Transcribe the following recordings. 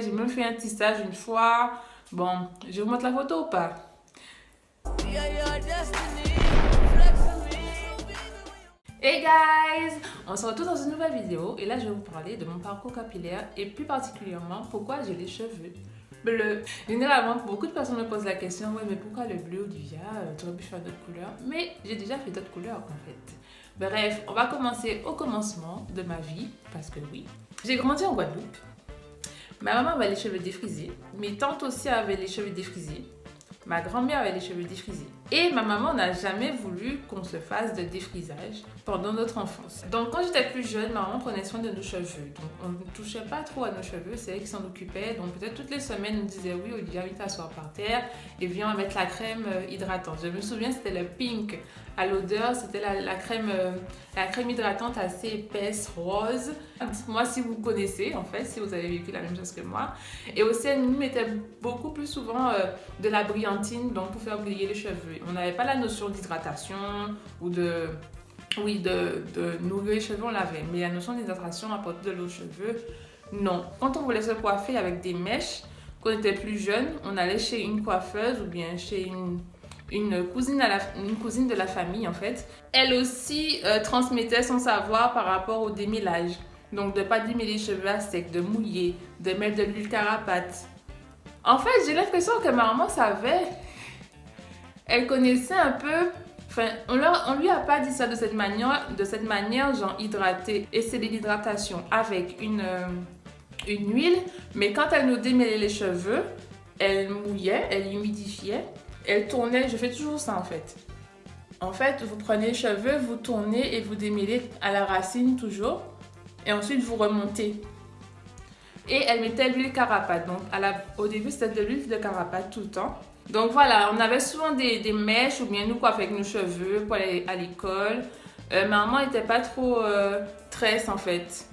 J'ai même fait un tissage une fois. Bon, je vous montre la photo ou pas? Hey guys! On se retrouve dans une nouvelle vidéo et là je vais vous parler de mon parcours capillaire et plus particulièrement pourquoi j'ai les cheveux bleus. Généralement, beaucoup de personnes me posent la question, ouais mais pourquoi le bleu Olivia? Tu aurais pu faire d'autres couleurs. Mais j'ai déjà fait d'autres couleurs en fait. Bref, on va commencer au commencement de ma vie parce que oui. J'ai grandi en Guadeloupe. Ma maman avait les cheveux défrisés, mes tantes aussi avaient les cheveux défrisés. Ma grand-mère avait les cheveux défrisés. Et ma maman n'a jamais voulu qu'on se fasse de défrisage pendant notre enfance. Donc quand j'étais plus jeune, ma maman prenait soin de nos cheveux. Donc on ne touchait pas trop à nos cheveux, c'est elle qui s'en occupait. Donc peut-être toutes les semaines, elle nous disait oui, Olivia, viens t'asseoir par terre et viens mettre la crème hydratante. Je me souviens, c'était le pink à l'odeur, c'était la crème hydratante assez épaisse, rose. Dites-moi si vous connaissez, en fait, si vous avez vécu la même chose que moi. Et aussi, elle nous mettait beaucoup plus souvent de la brillantine, donc pour faire briller les cheveux. On n'avait pas la notion d'hydratation ou de nourrir les cheveux, on l'avait. Mais la notion d'hydratation, apporter de l'eau aux cheveux, non. Quand on voulait se coiffer avec des mèches, quand on était plus jeune, on allait chez une coiffeuse ou bien chez une cousine de la famille en fait. Elle aussi transmettait son savoir par rapport au démêlage. Donc de ne pas démêler les cheveux à sec, de mouiller, de mettre de l'huile carapate. En fait, j'ai l'impression que ma maman savait. Elle connaissait un peu. Enfin, on lui a pas dit ça de cette manière, genre hydrater. Et c'est de l'hydratation avec une huile. Mais quand elle nous démêlait les cheveux, elle mouillait, elle humidifiait. Elle tournait, je fais toujours ça en fait. En fait, vous prenez les cheveux, vous tournez et vous démêlez à la racine toujours. Et ensuite, vous remontez. Et elle mettait l'huile carapate. Donc, au début, c'était de l'huile de carapate tout le temps. Donc voilà, on avait souvent des mèches ou bien nous coiffer avec nos cheveux pour aller à l'école. Maman n'était pas trop tresse en fait.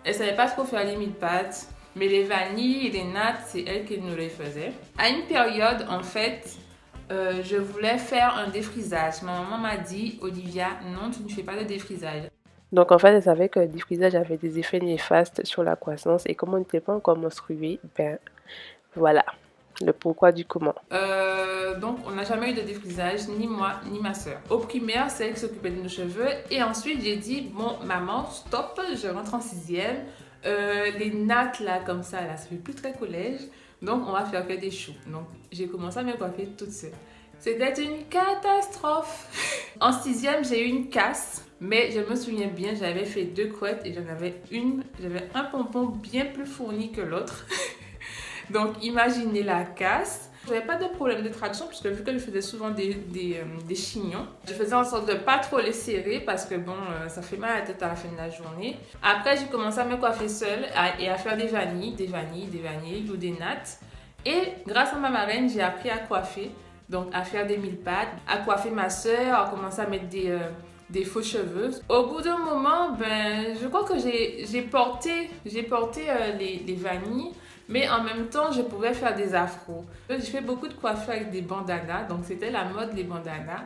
Elle savait pas trop faire les mille-pattes. Mais les vanilles et les nattes, c'est elle qui nous les faisait. À une période, en fait, je voulais faire un défrisage. Ma maman m'a dit, Olivia, non, tu ne fais pas de défrisage. Donc en fait, elle savait que le défrisage avait des effets néfastes sur la croissance et comme on n'était pas encore menstrué, ben voilà, le pourquoi du comment. Donc on n'a jamais eu de défrisage, ni moi, ni ma soeur. Au primaire, c'est elle qui s'occupait de nos cheveux et ensuite j'ai dit, bon maman, stop, je rentre en 6e. Les nattes là, comme ça fait plus très collège. Donc, on va faire que des choux. Donc, j'ai commencé à me coiffer toute seule. C'était une catastrophe. En 6e, j'ai eu une casse. Mais je me souviens bien, j'avais fait 2 couettes et j'avais un pompon bien plus fourni que l'autre. Donc, imaginez la casse. Je n'avais pas de problème de traction puisque vu que je faisais souvent des chignons, je faisais en sorte de ne pas trop les serrer parce que bon, ça fait mal à la tête à la fin de la journée. Après, j'ai commencé à me coiffer seule et à faire des vanilles ou des nattes. Et grâce à ma marraine, j'ai appris à coiffer, donc à faire des mille-pattes, à coiffer ma soeur, à commencer à mettre des faux cheveux. Au bout d'un moment, ben, je crois que j'ai porté les vanilles. Mais en même temps, je pouvais faire des afros. J'ai fait beaucoup de coiffures avec des bandanas, donc c'était la mode les bandanas.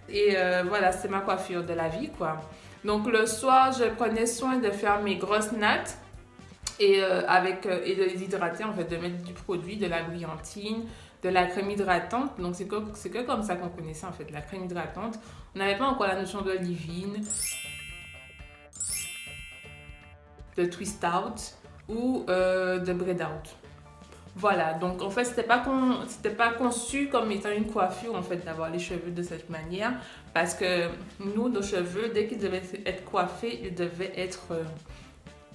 Et voilà, c'est ma coiffure de la vie, quoi. Donc le soir, je prenais soin de faire mes grosses nattes et de les hydrater, en fait, de mettre du produit, de la brillantine, de la crème hydratante. Donc c'est que comme ça qu'on connaissait, en fait, la crème hydratante. On n'avait pas encore la notion de leave-in, de twist out ou de braid out. Voilà, donc en fait, c'était pas conçu comme étant une coiffure, en fait, d'avoir les cheveux de cette manière, parce que nous, nos cheveux, dès qu'ils devaient être coiffés, ils devaient être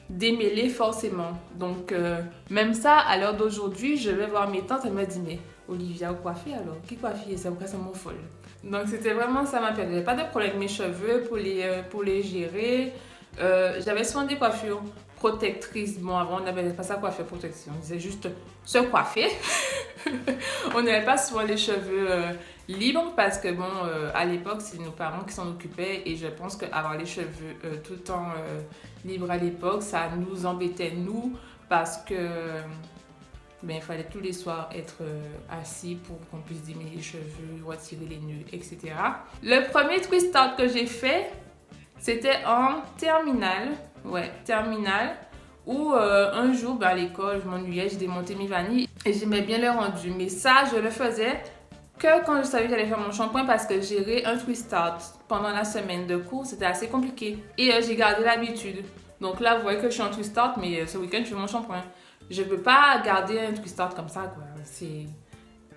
démêlés forcément. Donc, même ça, à l'heure d'aujourd'hui, je vais voir mes tantes, elles me disent, mais Olivia, coiffée alors? Qui coiffée? C'est pourquoi c'est mon folle. Donc, c'était vraiment ça ma période. J'avais pas de problème avec mes cheveux pour les gérer. J'avais souvent des coiffures protectrices. Bon, avant, on n'appelait pas ça coiffure protection. On disait juste se coiffer. On n'avait pas souvent les cheveux libres parce que, bon, à l'époque, c'est nos parents qui s'en occupaient. Et je pense qu'avoir les cheveux tout le temps libres à l'époque, ça nous embêtait, nous, parce que ben, il fallait tous les soirs être assis pour qu'on puisse démêler les cheveux, retirer les nœuds, etc. Le premier twist out que j'ai fait, c'était en terminale. Ouais, terminale. Où un jour, à l'école, je m'ennuyais, j'ai démonté mes vanilles et j'aimais bien le rendu. Mais ça, je le faisais que quand je savais que j'allais faire mon shampoing parce que gérer un twist start pendant la semaine de cours, c'était assez compliqué. Et j'ai gardé l'habitude. Donc là, vous voyez que je suis en twist start, mais ce week-end, je fais mon shampoing. Je ne peux pas garder un twist start comme ça, quoi.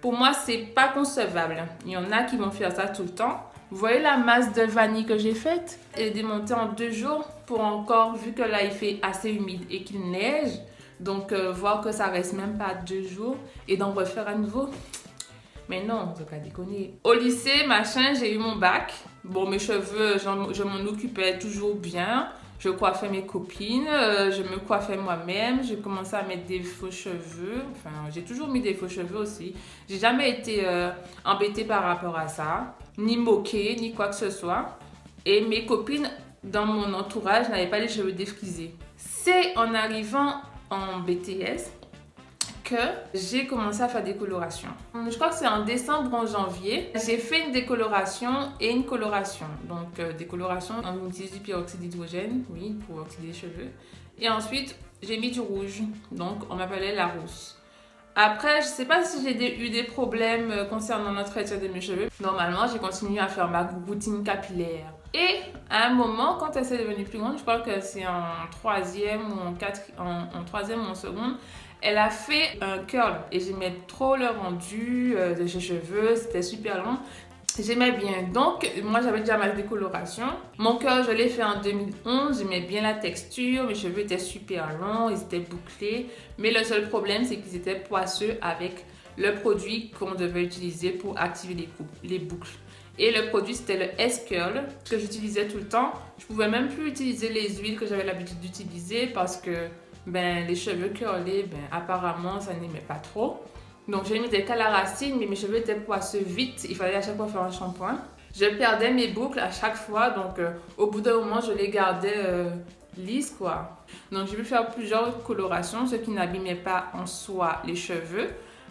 Pour moi, c'est pas concevable. Il y en a qui vont faire ça tout le temps. Vous voyez la masse de vanille que j'ai faite? Elle est démontée en 2 jours pour encore, vu que là il fait assez humide et qu'il neige. Donc voir que ça reste même pas 2 jours et d'en refaire à nouveau. Mais non, je ne vais pas déconner. Au lycée, machin, j'ai eu mon bac. Bon, mes cheveux, je m'en occupais toujours bien. Je coiffais mes copines, je me coiffais moi-même, j'ai commencé à mettre des faux cheveux. Enfin, j'ai toujours mis des faux cheveux aussi. J'ai jamais été embêtée par rapport à ça, ni moquée, ni quoi que ce soit. Et mes copines dans mon entourage n'avaient pas les cheveux défrisés. C'est en arrivant en BTS que j'ai commencé à faire des colorations. Je crois que c'est en décembre ou en janvier. J'ai fait une décoloration et une coloration. Donc, décoloration, on utilise du peroxyde d'hydrogène, oui, pour oxyder les cheveux. Et ensuite, j'ai mis du rouge. Donc, on m'appelait la rousse. Après, je ne sais pas si j'ai eu des problèmes concernant l'entretien de mes cheveux. Normalement, j'ai continué à faire ma routine capillaire. Et à un moment, quand elle s'est devenue plus grande, je crois que c'est en troisième ou en troisième ou en seconde, elle a fait un curl et j'aimais trop le rendu de ses cheveux, c'était super long. J'aimais bien. Donc, moi, j'avais déjà ma décoloration. Mon curl, je l'ai fait en 2011. J'aimais bien la texture. Mes cheveux étaient super longs, ils étaient bouclés. Mais le seul problème, c'est qu'ils étaient poisseux avec le produit qu'on devait utiliser pour activer les boucles. Et le produit, c'était le S-Curl que j'utilisais tout le temps. Je pouvais même plus utiliser les huiles que j'avais l'habitude d'utiliser parce que les cheveux curlés, apparemment, ça n'aimait pas trop. Donc, j'ai mis des qu'à la racine, mais mes cheveux étaient poisseux vite. Il fallait à chaque fois faire un shampoing. Je perdais mes boucles à chaque fois. Donc, au bout d'un moment, je les gardais lisses, quoi. Donc, j'ai pu faire plusieurs colorations, ce qui n'abîmait pas en soi les cheveux.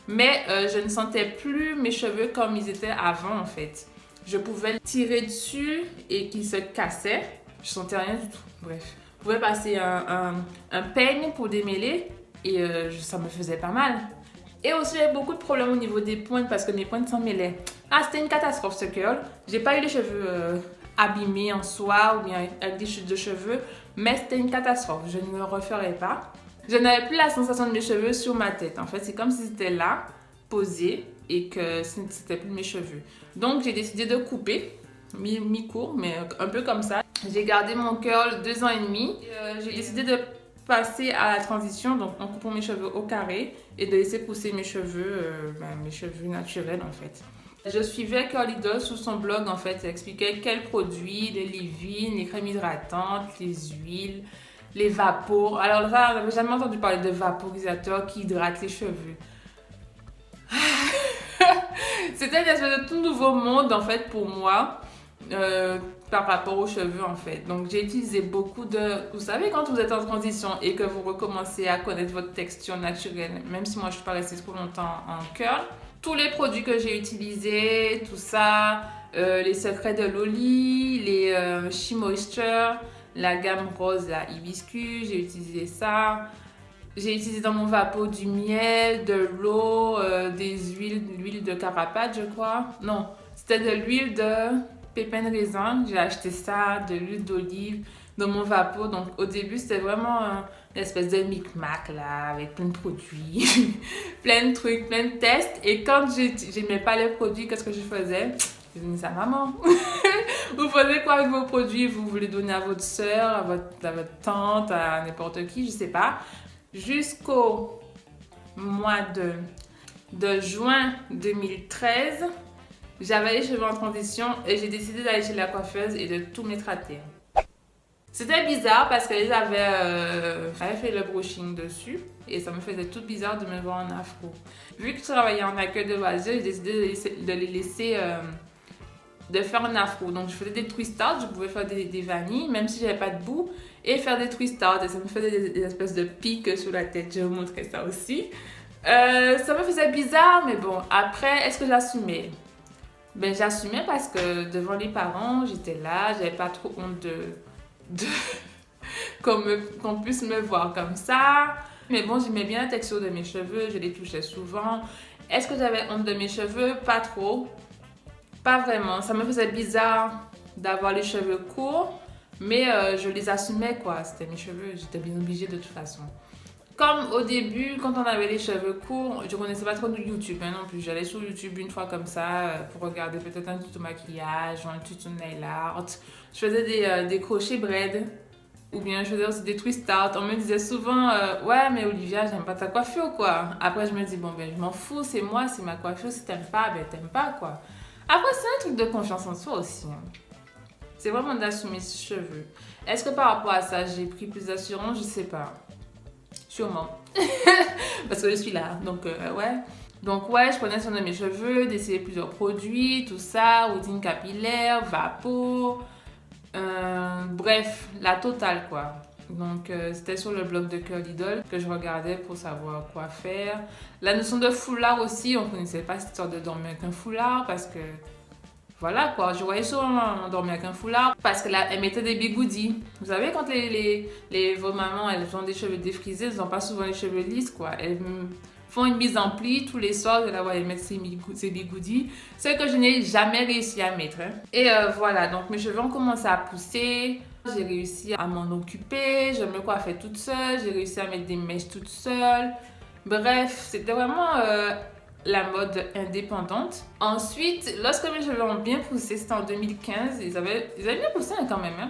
Mais je ne sentais plus mes cheveux comme ils étaient avant, en fait. Je pouvais tirer dessus et qu'ils se cassaient. Je sentais rien du tout. Bref. Je pouvais passer un peigne pour démêler et ça me faisait pas mal. Et aussi, j'avais beaucoup de problèmes au niveau des pointes parce que mes pointes s'en mêlaient. Ah, c'était une catastrophe ce curl. J'ai pas eu les cheveux abîmés en soi ou bien avec des chutes de cheveux, mais c'était une catastrophe. Je ne le referai pas. Je n'avais plus la sensation de mes cheveux sur ma tête. En fait, c'est comme si c'était là, posé, et que c'était plus mes cheveux. Donc, j'ai décidé de couper, mi-court, mais un peu comme ça. J'ai gardé mon curl 2 ans et demi. J'ai décidé de passer à la transition, donc en coupant mes cheveux au carré et de laisser pousser mes cheveux naturels en fait. Je suivais Curly Doll sur son blog en fait, elle expliquait quels produits, les leave-in, les crèmes hydratantes, les huiles, les vapors. Alors là, on n'avait jamais entendu parler de vaporisateurs qui hydratent les cheveux. C'était une espèce de tout nouveau monde en fait pour moi. Par rapport aux cheveux en fait. Donc j'ai utilisé beaucoup de... Vous savez quand vous êtes en transition et que vous recommencez à connaître votre texture naturelle, même si moi je ne suis pas restée trop longtemps en curl, tous les produits que j'ai utilisés, tout ça, les secrets de Loli, les She Moisture, la gamme rose, la hibiscus, j'ai utilisé ça. J'ai utilisé dans mon vapeau du miel, de l'eau, des huiles, l'huile de carapate je crois. Non, c'était de l'huile de... pépins de raisin, j'ai acheté ça, de l'huile d'olive dans mon vapeau. Donc au début c'était vraiment une espèce de micmac là, avec plein de produits, plein de trucs, plein de tests. Et quand j'aimais pas les produits, qu'est-ce que je faisais? Je disais à maman, vous faisiez quoi avec vos produits? Vous voulez donner à votre soeur, à votre tante, à n'importe qui, je sais pas. Jusqu'au mois de juin 2013, j'avais les cheveux en transition et j'ai décidé d'aller chez la coiffeuse et de tout mettre à terre. C'était bizarre parce qu'elle avait fait le brushing dessus et ça me faisait tout bizarre de me voir en afro. Vu que je travaillais en accueil de loisirs, j'ai décidé de les laisser de faire un afro. Donc je faisais des twist outs, je pouvais faire des vanilles même si j'avais pas de bout et faire des twist outs et ça me faisait des espèces de pics sur la tête. Je vais vous montrer ça aussi. Ça me faisait bizarre mais bon, après est-ce que j'assumais? J'assumais parce que devant les parents, j'étais là, j'avais pas trop honte qu'on puisse me voir comme ça. Mais bon, j'aimais bien la texture de mes cheveux, je les touchais souvent. Est-ce que j'avais honte de mes cheveux? Pas trop. Pas vraiment. Ça me faisait bizarre d'avoir les cheveux courts, mais je les assumais quoi. C'était mes cheveux, j'étais bien obligée de toute façon. Comme au début, quand on avait les cheveux courts, je connaissais pas trop de YouTube non plus. J'allais sur YouTube une fois comme ça pour regarder peut-être un tuto maquillage ou un tuto nail art. Je faisais des crochets braid ou bien je faisais aussi des twist art. On me disait souvent ouais mais Olivia j'aime pas ta coiffure quoi. Après je me dis bon ben je m'en fous, c'est moi, c'est ma coiffure. Si t'aimes pas, ben t'aimes pas quoi. Après c'est un truc de confiance en soi aussi. C'est vraiment d'assumer ses cheveux. Est-ce que par rapport à ça j'ai pris plus d'assurance? Je sais pas. Sûrement. Parce que je suis là. Donc, ouais. Donc, ouais, je prenais soin de mes cheveux, d'essayer plusieurs produits, tout ça, routine capillaire, vapeau. Bref, la totale, quoi. Donc, c'était sur le blog de Curly Doll que je regardais pour savoir quoi faire. La notion de foulard aussi, on ne connaissait pas cette histoire de dormir avec un foulard parce que voilà quoi, je voyais souvent dormir avec un foulard parce qu'elle mettait des bigoudis. Vous savez, quand vos mamans elles ont des cheveux défrisés, elles n'ont pas souvent les cheveux lisses quoi. Elles font une mise en pli tous les soirs, je la voyais mettre ces bigoudis. Ce que je n'ai jamais réussi à mettre. Hein. Et voilà, donc mes cheveux ont commencé à pousser. J'ai réussi à m'en occuper, je me coiffais toute seule, j'ai réussi à mettre des mèches toute seule. Bref, c'était vraiment la mode indépendante. Ensuite, lorsque mes cheveux ont bien poussé, c'était en 2015, ils avaient bien poussé hein, quand même. Hein.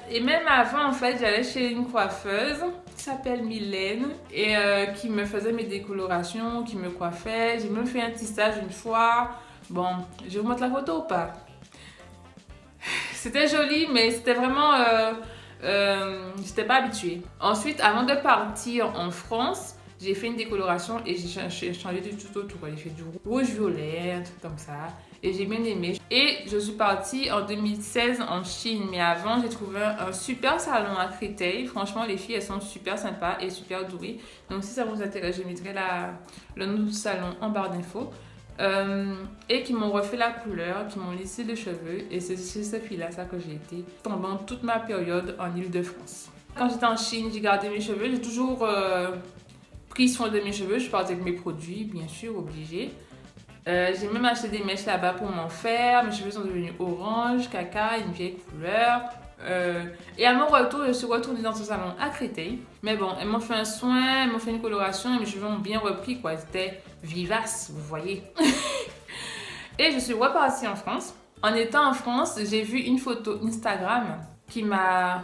Et même avant, en fait, j'allais chez une coiffeuse qui s'appelle Mylène et qui me faisait mes décolorations, qui me coiffait. J'ai même fait un tissage une fois. Bon, je vous montre la photo ou pas? C'était joli, mais c'était vraiment... j'étais pas habituée. Ensuite, avant de partir en France, j'ai fait une décoloration et j'ai changé de tout autour. J'ai fait du rouge-violet, un truc comme ça. Et j'ai bien aimé. Et je suis partie en 2016 en Chine. Mais avant, j'ai trouvé un super salon à Créteil. Franchement, les filles, elles sont super sympas et super douées. Donc, si ça vous intéresse, je mettrai le nom du salon en barre d'infos. Et qui m'ont refait la couleur, qui m'ont lissé les cheveux. Et c'est chez ces filles-là, ça que j'ai été pendant toute ma période en Île-de-France. Quand j'étais en Chine, j'ai gardé mes cheveux. J'ai toujours... pris soin de mes cheveux, je partais avec mes produits, bien sûr, obligé. J'ai même acheté des mèches là-bas pour m'en faire. Mes cheveux sont devenus orange, caca, une vieille couleur. Et à mon retour, je suis retournée dans ce salon à Créteil. Mais bon, elles m'ont fait un soin, elles m'ont fait une coloration et mes cheveux ont bien repris, quoi. Ils étaient vivaces, vous voyez. Et je suis repartie en France. En étant en France, j'ai vu une photo Instagram qui m'a...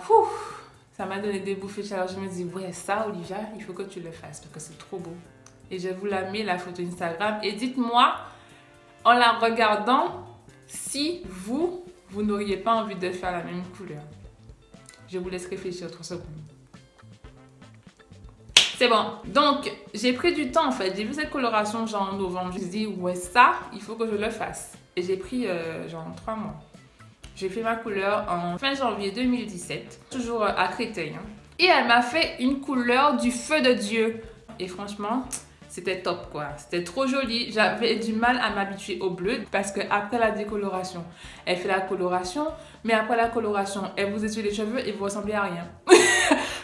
Ça m'a donné des bouffées de chaleur. Je me dis, ouais, ça, Olivia, il faut que tu le fasses parce que c'est trop beau. Et je vous la mets, la photo Instagram. Et dites-moi, en la regardant, si vous n'auriez pas envie de faire la même couleur. Je vous laisse réfléchir 3 secondes. C'est bon. Donc, j'ai pris du temps en fait. J'ai vu cette coloration genre en novembre. Je me suis dit, ouais, ça, il faut que je le fasse. Et j'ai pris genre 3 mois. J'ai fait ma couleur en fin janvier 2017, toujours à Créteil. Hein. Et elle m'a fait une couleur du feu de Dieu. Et franchement, c'était top quoi. C'était trop joli. J'avais du mal à m'habituer au bleu parce qu'après la décoloration, elle fait la coloration. Mais après la coloration, elle vous essuie les cheveux et vous ressemblez à rien.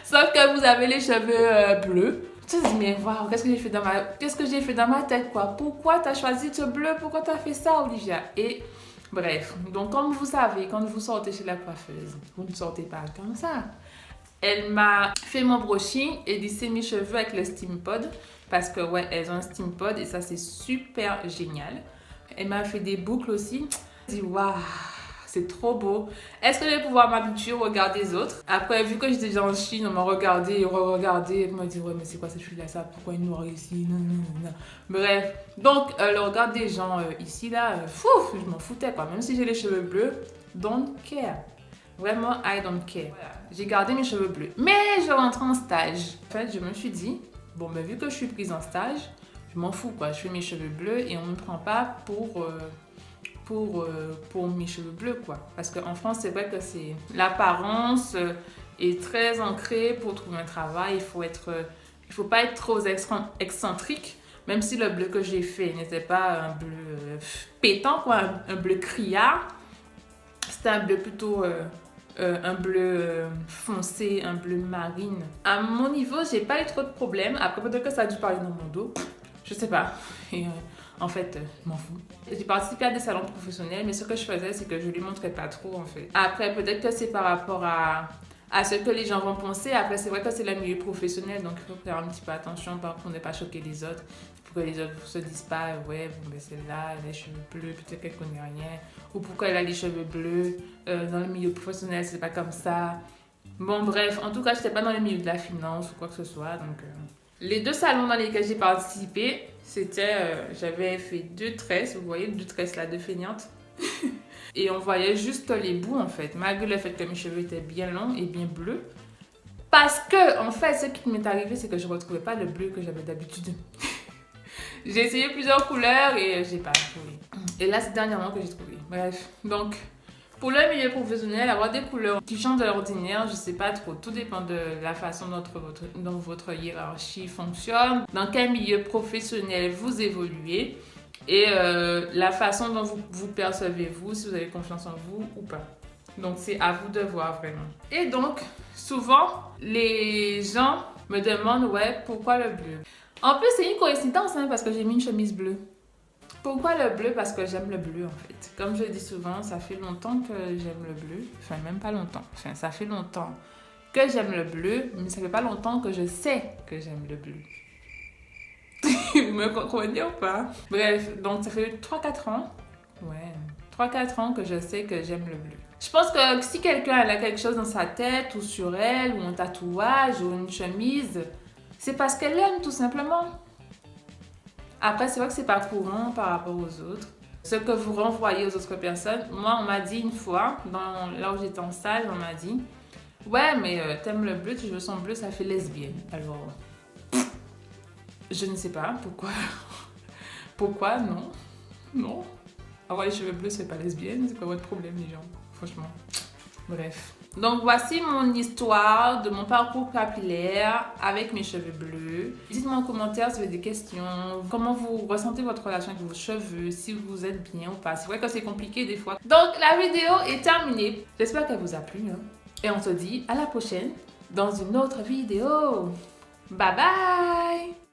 Sauf que vous avez les cheveux bleus. Tu te dis, mais waouh, qu'est-ce que j'ai fait dans ma tête quoi? Pourquoi tu as choisi ce bleu? Pourquoi tu as fait ça, Olivia? Et... bref, donc comme vous savez, quand vous sortez chez la coiffeuse, vous ne sortez pas comme ça. Elle m'a fait mon brushing et lissé mes cheveux avec le Steam Pod parce que ouais, elles ont un Steam Pod et ça c'est super génial. Elle m'a fait des boucles aussi. Je me dis waouh, c'est trop beau. Est-ce que je vais pouvoir m'habituer au regard des autres? Après, vu que j'étais déjà en Chine, on m'a regardé et re-regardé. On m'a dit ouais, mais c'est quoi cette fille-là, ça? Pourquoi une noire ici? Non, non, non. Bref, donc le regard des gens ici là, je m'en foutais quoi. Même si j'ai les cheveux bleus, don't care. Vraiment, I don't care. Voilà. J'ai gardé mes cheveux bleus. Mais je rentre en stage. En fait, je me suis dit, bon, ben, vu que je suis prise en stage, je m'en fous quoi. Je fais mes cheveux bleus et on ne me prend pas pour mes cheveux bleus quoi. Parce qu'en France, c'est vrai que c'est l'apparence est très ancrée pour trouver un travail. Il faut pas être trop excentrique. Même si le bleu que j'ai fait n'était pas un bleu pétant quoi, un bleu criard. C'était un bleu plutôt un bleu foncé, un bleu marine. À mon niveau, j'ai pas eu trop de problèmes. Après, peut-être que ça a dû parler dans mon dos. Je sais pas. Et en fait, je m'en fous. J'ai participé à des salons professionnels, mais ce que je faisais, c'est que je lui montrais pas trop, en fait. Après, peut-être que c'est par rapport à ce que les gens vont penser. Après, c'est vrai que c'est le milieu professionnel, donc il faut faire un petit peu attention pour ne pas choquer les autres. Pour que les autres ne se disent pas, ouais, bon, ben celle-là, elle a les cheveux bleus, peut-être qu'elle connaît rien. Ou pourquoi elle a les cheveux bleus. Dans le milieu professionnel, c'est pas comme ça. Bon, bref, en tout cas, j'étais pas dans le milieu de la finance ou quoi que ce soit, donc... Les 2 salons dans lesquels j'ai participé, c'était, j'avais fait 2 tresses, vous voyez, 2 tresses là, 2 feignantes. Et on voyait juste les bouts en fait, malgré le fait que mes cheveux étaient bien longs et bien bleus. Parce que, en fait, ce qui m'est arrivé, c'est que je ne retrouvais pas le bleu que j'avais d'habitude. J'ai essayé plusieurs couleurs et j'ai pas trouvé. Et là, c'est dernièrement que j'ai trouvé. Bref, donc... Pour le milieu professionnel, avoir des couleurs qui changent de l'ordinaire, je sais pas trop. Tout dépend de la façon dont votre hiérarchie fonctionne, dans quel milieu professionnel vous évoluez et la façon dont vous percevez-vous, si vous avez confiance en vous ou pas. Donc, c'est à vous de voir vraiment. Et donc, souvent, les gens me demandent, ouais, pourquoi le bleu? En plus, c'est une coïncidence hein, parce que j'ai mis une chemise bleue. Pourquoi le bleu? Parce que j'aime le bleu en fait. Comme je dis souvent, ça fait longtemps que j'aime le bleu. Enfin, même pas longtemps. Enfin, ça fait longtemps que j'aime le bleu, mais ça fait pas longtemps que je sais que j'aime le bleu. Vous me comprenez ou pas? Bref, donc ça fait 3-4 ans. Ouais, 3-4 ans que je sais que j'aime le bleu. Je pense que si quelqu'un a quelque chose dans sa tête ou sur elle, ou un tatouage ou une chemise, c'est parce qu'elle l'aime tout simplement. Après, c'est vrai que c'est pas courant par rapport aux autres. Ce que vous renvoyez aux autres personnes, moi, on m'a dit une fois, là où j'étais en stage, on m'a dit « Ouais, mais t'aimes le bleu, tu veux son bleu, ça fait lesbienne. » Alors, je ne sais pas pourquoi. Pourquoi? Non. Non. Avoir les cheveux bleus, c'est pas lesbienne. C'est quoi votre problème, les gens? Franchement. Bref. Donc voici mon histoire de mon parcours capillaire avec mes cheveux bleus. Dites-moi en commentaire si vous avez des questions, comment vous ressentez votre relation avec vos cheveux, si vous êtes bien ou pas. C'est vrai que c'est compliqué des fois. Donc la vidéo est terminée. J'espère qu'elle vous a plu. Hein. Et on se dit à la prochaine dans une autre vidéo. Bye bye!